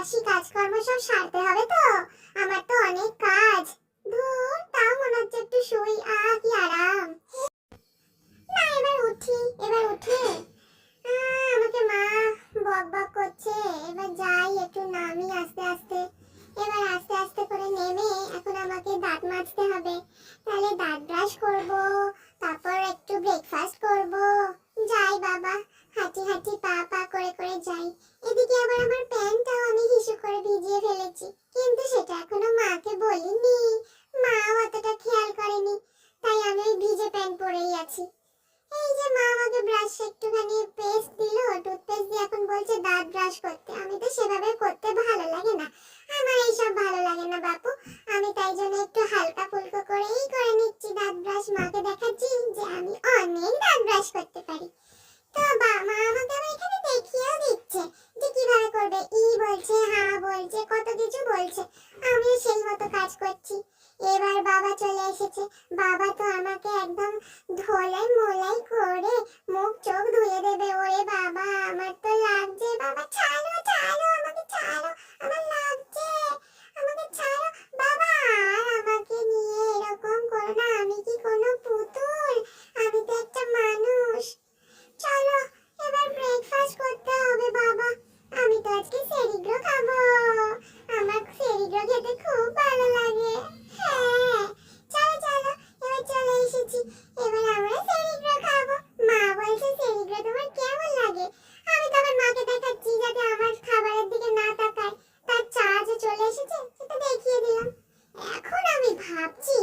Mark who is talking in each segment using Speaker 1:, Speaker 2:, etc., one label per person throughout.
Speaker 1: বাসি কাজকর্ম সব সারতে হবে তো, আমার তো অনেক কাজ। ধুর, তাও মনে হচ্ছে একটু শুই, কি আরাম। না, এবার উঠি, এবার উঠে আমাকে মা বক বক করছে, এবার যাই একটু নামি আস্তে আস্তে। এবার আস্তে আস্তে করে নেমে এখন আমাকে দাঁত মাজতে হবে, তাহলে দাঁত ব্রাশ করব, তারপর একটু ব্রেকফাস্ট করব। যাই বাবা, হাঁটি হাঁটি পা পা করে করে যাই। এদিকে আবার আমার প্যান্টটাও আমি হিসু করে ভিজিয়ে ফেলেছি, কিন্তু সেটা এখনো মাকে বলিনি, মা অতটা খেয়াল করেনি, তাই আমি ওই ভিজে প্যান্ট পরেই আছি। এই যে মা আমাকে ব্রাশ একটুখানি পেস্ট দিল, টুথপেস্ট দিয়ে এখন বলছে দাঁত ব্রাশ করতে। আমি তো সেভাবে করতে ভালো লাগে না, আমার এইসব ভালো লাগে না বাপু। আমি তাই জন্য একটু হালকা ফুলকো করেই করে নিচ্ছি দাঁত ব্রাশ, মাকে দেখাচ্ছি যে আমি অনেক দাঁত ব্রাশ করতে পারি। তো মা আমাকে আবার এখানে দেখিয়েও দিচ্ছে যে কিভাবে করবে, বলছে, হ্যাঁ বলছে, কত কিছু বলছে, আমিও সেই মতো কাজ করছি। এবার বাবা চলে এসেছে, বাবা তো আমাকে একদম ধোলাই মোলাই করে মুখ চোখ ধুয়ে দেবে। ওরে বাবা, আমার তো লাগছে, বাবা ছাড়ো ছাড়ো, আমাকে ছাড়ো, আমার লাগছে, আমাকে ছাড়ো বাবা। আর আমাকে নিয়ে এরকম করো না, আমি কি কোনো পুতুল? আমি তো একটা মানুষ। চলো এবার ব্রেকফাস্ট করতে হবে বাবা, আমি তো আজকে সেরিগ্রো খাবো, আমার সেরিগ্রো খেতে খুব ভালো লাগে। হ্যাঁ চলো চলো, এবার চলে এসেছি, এবার আমরা সেরিগ্রো খাবো। মা বলছে সেরিগ্রো তোমার কেমন লাগে? আমি তখন মাকে দেখাচ্ছি যাতে আমার খাবারের দিকে না তাকায়। তার চা যে চলে এসেছে সেটা দেখিয়ে দিলাম। এখন আমি ভাবছি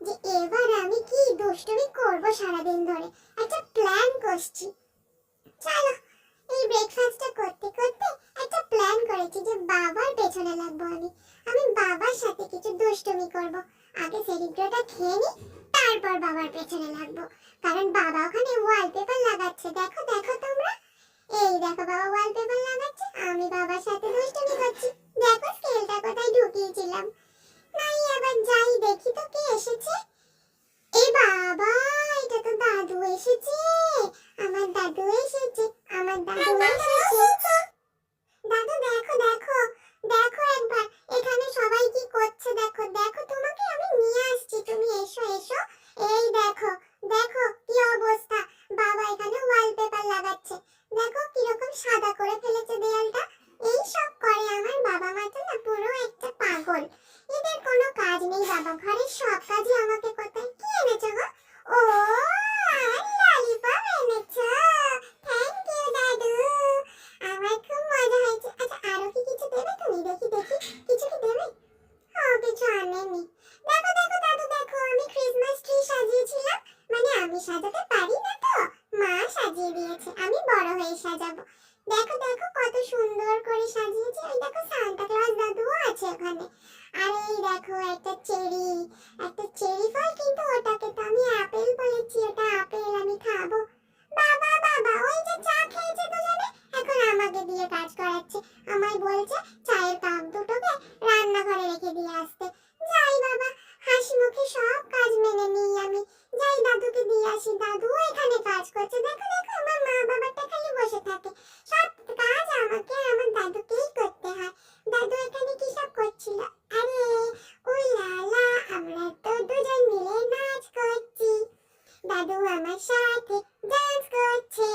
Speaker 1: যে এবার আমি কি দুষ্টুমি করবো সারাদিন ধরে, একটা প্ল্যান করছি। চলো এই ব্রেকফাস্টটা করতে করতে একটা প্ল্যান করেছি যে বাবার পেছনে লাগবো আমি, আমি বাবার সাথে কিছু দুষ্টুমি করব। আগে সেরিগ্রোটা খেয়ে নি, তারপর বাবার পেছনে লাগবো, কারণ বাবা ওখানে ওয়ালপেপার লাগাচ্ছে। দেখো দেখো তোমরা, এই দেখো বাবা ওয়ালপেপার লাগাচ্ছে, আমি বাবার সাথে দুষ্টুমি করছি। দেখো স্কেলটা কোথায় ঢুকিয়েছিলাম। নাই আবার যাই দেখি তো কে এসেছে। এ বাবা, এটা তো দাদু এসেছে, আমার দাদু এসেছে, আমার দাদু এসেছে। দাদু দেখো দেখো, দেখো একবার এখানে সবাই কি করছে, দেখো দেখো, তোমাকে আমি নিয়ে আসছি, তুমি এসো এসো। এই দেখো দেখো কি অবস্থা, বাবা এখানে ওয়ালপেপার লাগাচ্ছে, দেখো কিরকম সাদা করে ফেলেছে দেয়ালটা। এই সব করে আমার বাবা মা তো না পুরো একটা পাগল, এদের কোনো কাজ নেই বাবা, ঘরের সব কাজই আমাকে করতে হয়। কি এনেছো গো? ও ললিপপ এনেছো, থ্যাংক ইউ দাদু, আমার খুব মজা হয়েছে। আচ্ছা আরো কি কিছু দেবে তুমি? দেখি দেখি, কিছু কি দেবে? কিছু আনেনি। দেখো দেখো দাদু দেখো, আমি ক্রিসমাস ট্রি সাজিয়েছিলাম, মানে আমি সাজাতে পারি না তো, মা সাজিয়ে দিয়েছে, আমি বড় হয়ে সাজাবো। দেখো দেখো কত সুন্দর করে সাজিয়েছে, ওই দেখো সান্তা ক্লজ দাদুও আছে ওখানে। আর এই দেখো একটা চেরি, একটা চেরি ফল, কিন্তু ওটাকে তো আমি আপেল বলেছি, ওটা আপেল, আমি খাবো। বাবা বাবা, ওই যে চা খেয়েছে দুজনে, এখন আমাকে দিয়ে কাজ করাচ্ছে, আমায় বলছে চায়ের কাপ দুটোকে রান্নাঘরে রেখে দিয়ে আসতে। যাই বাবা, হাসি মুখে সব কাজ মেনে নিই আমি। যাই দাদুকে দিয়ে আসি, দাদু এখানে কাজ করছে। দেখো দেখো, আমার মা বাবাটা খালি বসে থাকে, সব কাজ আমাকে আমার দাদুকেই করতে হয়। দাদু এখানে কি সব করছিল? আরে ওই লালা, আমরা তো দুজন মিলে নাচ করছি, দাদু আমার সাথে ডান্স করছে,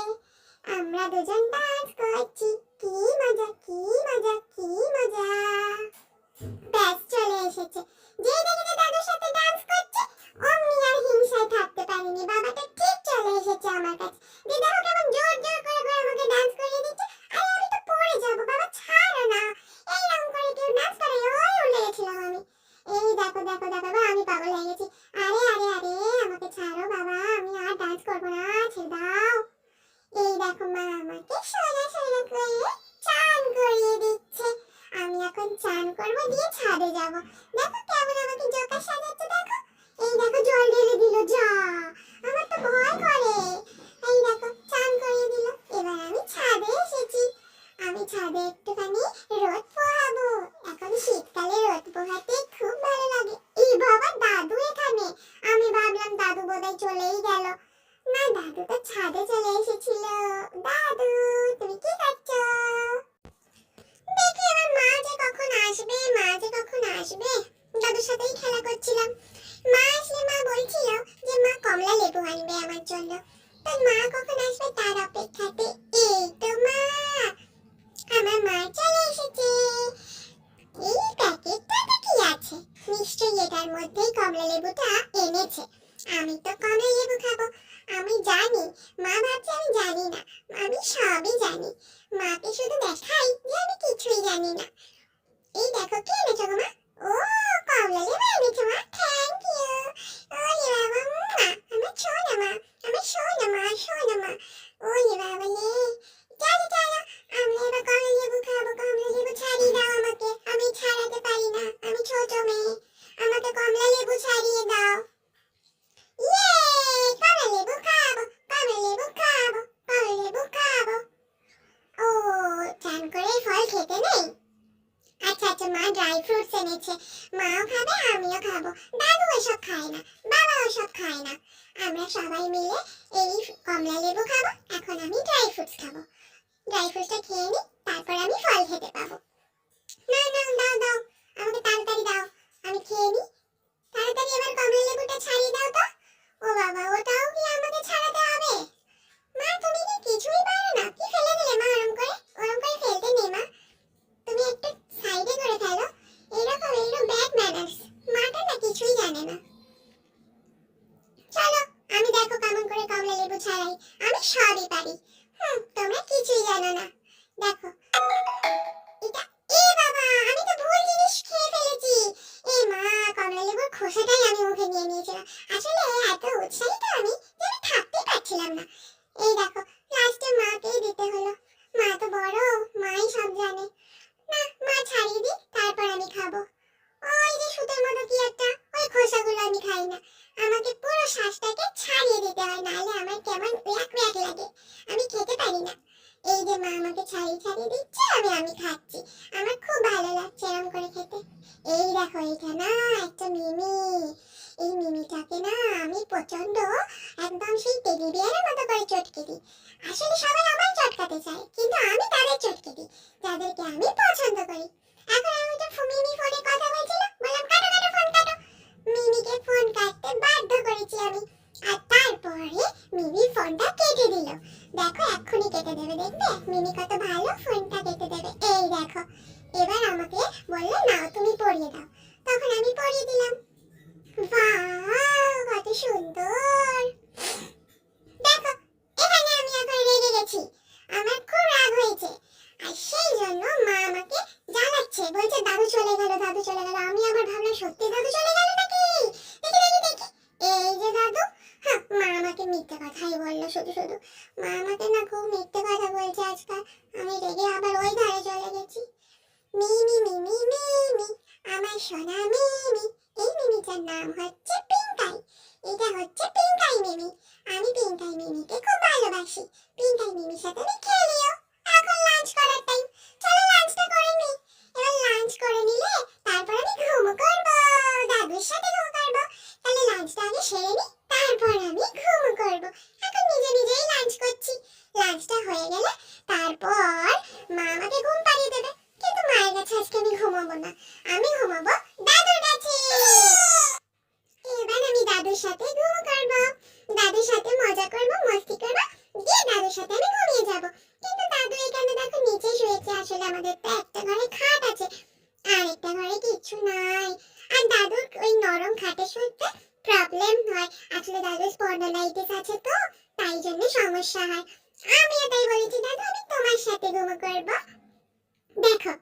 Speaker 1: আমরা দুজন ডান্স করছি, কি মজা কি মজা কি মজা। ব্যাস চলে এসেছে, যে দেখেছে দাদুর সাথে ডান্স করছে অমনি আর হিংসায় থাকতে পারেনি, বাবাটা ঠিক চলে এসেছে আমার কাছে। যে দেখো কেমন জোর জোর করে করে আমাকে ডান্স করিয়ে দিচ্ছে। আরে আমি তো পড়ে যাব, বাবা ছাড়ো না, এইরকম করে কেউ ডান্স করে? ওই উল্টে গেছিলাম আমি। এই দেখো দেখো দেখো, বাবা আমি পাগল হয়ে গেছি। আরে আরে আরে, আমাকে ছাড়ো বাবা, আমি আর ডান্স করবো না, ছেড়ে দাও। এই দেখো মা আমাকে সোজা সোজা করে চান করিয়ে দিচ্ছে, আমি এখন চান করবো, দিয়ে ছাদে যাব। দেখো কেমন আমাকে জোকার সাজাচ্ছে, দেখো। এই দেখো জল ঢেলে দিল, যা, আমার তো ভয় করে। এই দেখো চান করিয়ে দিল, এবার আমি ছাদে এসেছি, আমি ছাদে একটুখানি রোদ পোহাবো, এখন শীতকালে রোদ পোহাতে খুব ভালো লাগে। এই বাবা দাদু এখানে, আমি ভাবলাম দাদু বোধহয় চলেই গেল, না দাদু তো ছাদে চলে এসেছিল। দাদু তুমি কি করছো? দেখি এবার মা যে জানি না। এই দেখো কি এনেছো গো মা? ও কমলা লেবু এনেছো মা, থ্যাংক ইউ। ওরে বাবা আমার সোনা মা, আমার সোনা মা, সোনা মা। ওরে বাবা লে, চলো চলো আমরা এবার কমলা লেবু খাবো। কমলা লেবু ছাড়িয়ে দাও আমাকে, আমি ছাড়াতে পারি না, আমি ছোট মেয়ে, আমাকে কমলা লেবু ছাড়িয়ে দাও। ইয়ে, কমলা লেবু খাবো, কমলা লেবু খাবো, কমলা লেবু খাবো। ও চান করে ফল খেতে নেই? আচ্ছা আচ্ছা, মা ড্রাই ফ্রুটস এনেছে, মাও খাবে আমিও খাবো। দাদু এসব খায় না, বাবা ওসব খায় না। আমরা সবাই মিলে এই কমলা লেবু খাবো। এখন আমি ড্রাই ফ্রুটস খাবো। ড্রাই ফ্রুটসটা খেয়ে নি, তারপর আমি ফল খেতে পাবো। না না, দাও দাও, আমাকে তাড়াতাড়ি দাও, আমি খেয়ে নি। তাড়াতাড়ি এবার কমলা লেবুটা ছাড়িয়ে দাও তো। ও বাবা, ওটাও কি আমাকে ছাড়াতে হবে? মা তুমি কি কিছুই পারো না? কি ফেলে দিলে মা ওরম করে? ওরম করে ফেলতে নেই মা, তুমি একটু সাইডে করে ফেলো। এরকম ব্যাড ম্যানার্স, মাটা না কিছুই জানে না। চলো আমি দেখো কেমন করে কমলা লেবু ছাড়াই, আমি সবই পারি। তোমরা কিছুই জানো না। দেখো এটা, এ বাবা আমি তো ভুল জিনিস খেয়ে ফেলেছি। এ মা, কমলা লেবুর খোসাটাই আমি মুখে নিয়ে নিয়েছিলাম। আসলে এত উৎসাহিত আমি যে আমি থাকতেই পারছিলাম না। এই দেখো লাস্টে মাকেই দিতে হলো। মা তো বড়, মাই সব জানে। না, মা ছাড়িয়ে দিই, তারপর আমি খাবো। ওই যে সুতোর মতো কি একটা, ওই খোসাগুলো আমি খাই না। আমাকে পুরো শ্বাসটাকে ছাড়িয়ে দিতে হয়, নাহলে আমার কেমন ওয়াক ওয়াক লাগে, আমি খেতে পারি না। এই যে মা আমাকে ছাড়িয়ে ছাড়িয়ে দিচ্ছে, আমি খাচ্ছি। আমার খুব ভালো লাগছে এরকম করে খেতে। এই দেখো এটা না একটা মিমি, এই মিমিটাকে না আমি প্রচন্ড একদম সেই টেডি বিয়ারের মতো করে চটকে দিই। আসলে সবাই আমায় চটকাতে চায়, কিন্তু আমি তাদের চটকে দিই যাদেরকে আমি পছন্দ করি। এখন আমি তো মিমি ফোনে কথা বলছিল, বললাম কাটো কাটো ফোন কাটো। মিমিকে ফোন কাটতে বাধ্য করেছি আমি, আর তারপরে মিমি ফোনটা কেটে দিল। দেখো এক্ষুনি কেটে দেবে, দেখবে মিমি কত ভালো, ফোনটা কেটে দেবে। এই দেখো এবার আমাকে বললো নাও তুমি পরিয়ে দাও, তখন আমি পরিয়ে দিলাম। বাহ কত সুন্দর। দেখো এখানে আমি এখন রেগে গেছি, আমার খুব রাগ হয়েছে, আর সেই জন্য মা আমাকে জ্বালাচ্ছে, বলছে দাদু চলে গেল, দাদু চলে গেল। আমি আবার ভাবলাম সত্যি দাদু চলে গেল নাকি, দেখি দেখি দেখি, এই যে দাদু। মা আমাকে মিথ্যে কথাই বললো শুধু শুধু। মা আমাকে না খুব মিথ্যে কথা বলছে আজকাল। আমি রেগে আবার ওই ধারে চলে গেছি। মিমি মিমি মিমি, আমার সোনা মিমি। এই মিমিটার নাম হচ্ছে পিঙ্কাই। এটা হচ্ছে পিঙ্কাই মিমি। আমি পিঙ্কাই মিমিকে খুব ভালোবাসি। পিঙ্কাই মিমির সাথে আমি খেলিও। এখন লাঞ্চ করার টাইম, চলো লাঞ্চটা করে নি। এবার লাঞ্চ করে নিলে তারপর আমি ঘুম করব, দাদুর সাথে ঘুম করব। তাহলে লাঞ্চটা আগে সেরে নি, তারপর আমি ঘুম করব। এখন নিজে নিজেই লাঞ্চ করছি। লাঞ্চটা হয়ে গেলে তারপর মা আমাকে ঘুম পাড়িয়ে দেবে, কিন্তু মায়ের কাছে আজকে আমি ঘুমাবো না, আমি ঘুমাবো দাদুর কাছে। এবার আমি দাদুর সাথে ঘুম করব, দাদুর সাথে মজা করব, মস্তি করব, দিয়ে দাদুর সাথে আমি ঘুমিয়ে যাব। কিন্তু দাদু এখানে দেখো নিচে শুয়েছে। আসলে আমাদের তো একটা ঘরে খাট আছে, আর একটা ঘরে কিছু নাই। আর দাদুর ওই নরম খাটে শুতে প্রবলেম হয়। আসলে দাদুর স্পন্ডালাইটিস আছে, তো তাই জন্য সমস্যা হয়। আমিও তাই বলেছি দাদু আমি তোমার সাথে ঘুম করব। দেখো